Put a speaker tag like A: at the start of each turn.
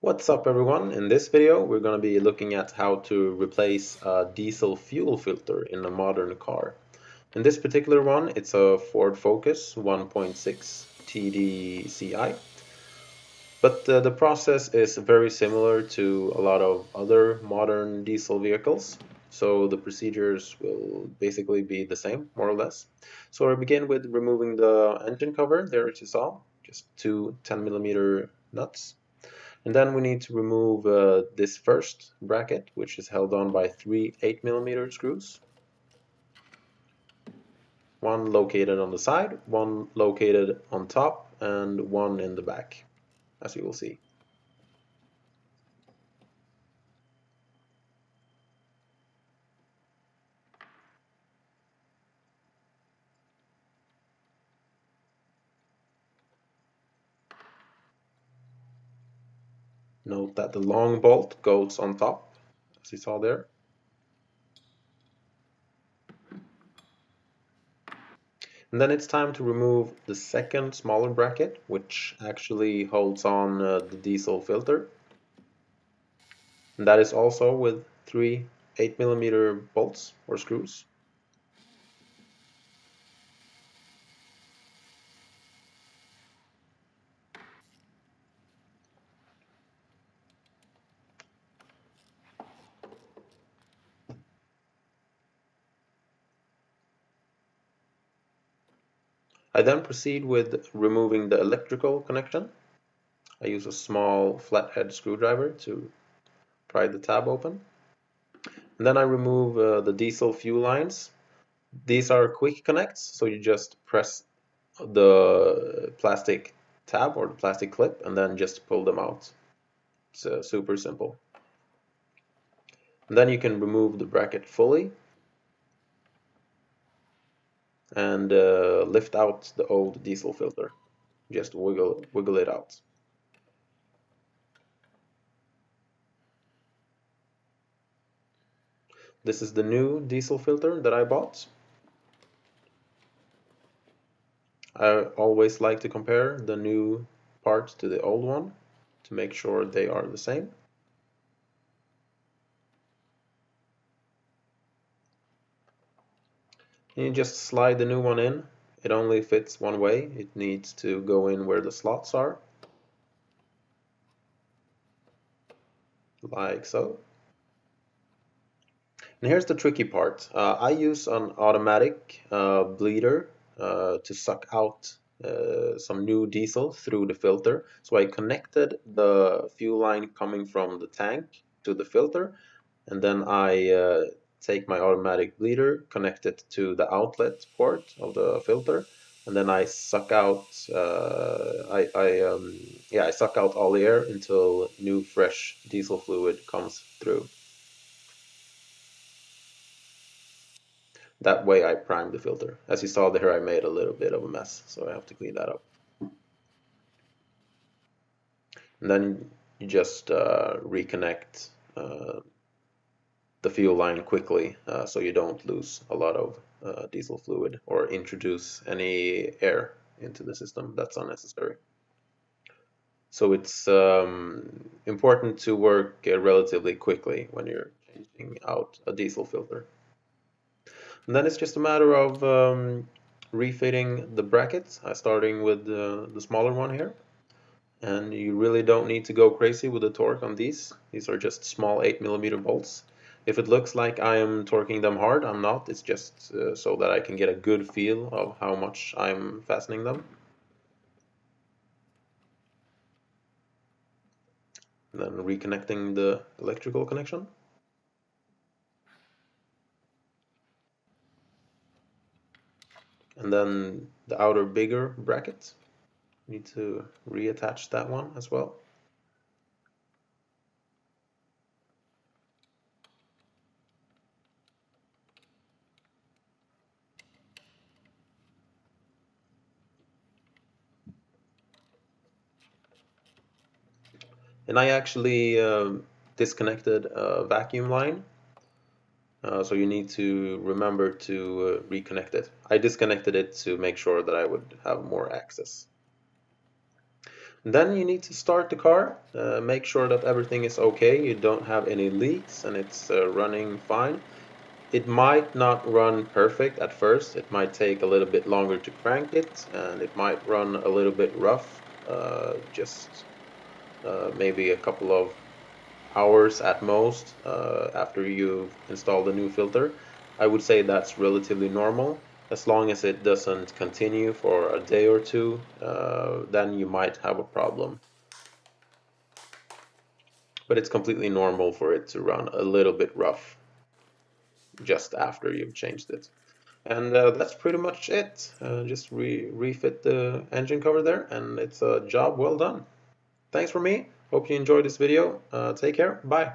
A: What's up everyone? In this video we're going to be looking at how to replace a diesel fuel filter in a modern car. In this particular one it's a Ford Focus 1.6 tdci, but the process is very similar to a lot of other modern diesel vehicles, so the procedures will basically be the same, more or less. So I begin with removing the engine cover. There as you saw, just two 10mm nuts. And then we need to remove this first bracket, which is held on by three 8mm screws. One located on the side, one located on top, and one in the back, as you will see. Note that the long bolt goes on top, as you saw there. And then it's time to remove the second smaller bracket, which actually holds on the diesel filter. And that is also with three 8mm bolts or screws. I then proceed with removing the electrical connection. I use a small flathead screwdriver to pry the tab open. And then I remove the diesel fuel lines. These are quick connects, so you just press the plastic tab or the plastic clip and then just pull them out. It's super simple. And then you can remove the bracket fully and lift out the old diesel filter. Just wiggle it out. This is the new diesel filter that I bought. I always like to compare the new part to the old one to make sure they are the same. And you just slide the new one in. It only fits one way. It needs to go in where the slots are, like so. And here's the tricky part. I use an automatic bleeder to suck out some new diesel through the filter. So I connected the fuel line coming from the tank to the filter, and then I take my automatic bleeder, connect it to the outlet port of the filter, and then I suck out I suck out all the air until new fresh diesel fluid comes through. That way I prime the filter. As you saw there, I made a little bit of a mess, so I have to clean that up. And then you just reconnect the fuel line quickly so you don't lose a lot of diesel fluid or introduce any air into the system that's unnecessary. So it's important to work relatively quickly when you're changing out a diesel filter. And then it's just a matter of refitting the brackets, starting with the smaller one here. And you really don't need to go crazy with the torque on these. These are just small 8mm bolts. If it looks like I am torquing them hard, I'm not. It's just so that I can get a good feel of how much I'm fastening them. And then reconnecting the electrical connection. And then the outer bigger bracket. Need to reattach that one as well. And I actually disconnected a vacuum line, so you need to remember to reconnect it. I disconnected it to make sure that I would have more access. Then you need to start the car, make sure that everything is okay, you don't have any leaks and it's running fine. It might not run perfect at first, it might take a little bit longer to crank it, and it might run a little bit rough, just maybe a couple of hours at most after you've installed a new filter. I would say that's relatively normal. As long as it doesn't continue for a day or two, then you might have a problem. But it's completely normal for it to run a little bit rough just after you've changed it. And that's pretty much it. Just refit the engine cover there, and it's a job well done. Thanks for me. Hope you enjoyed this video. Take care. Bye.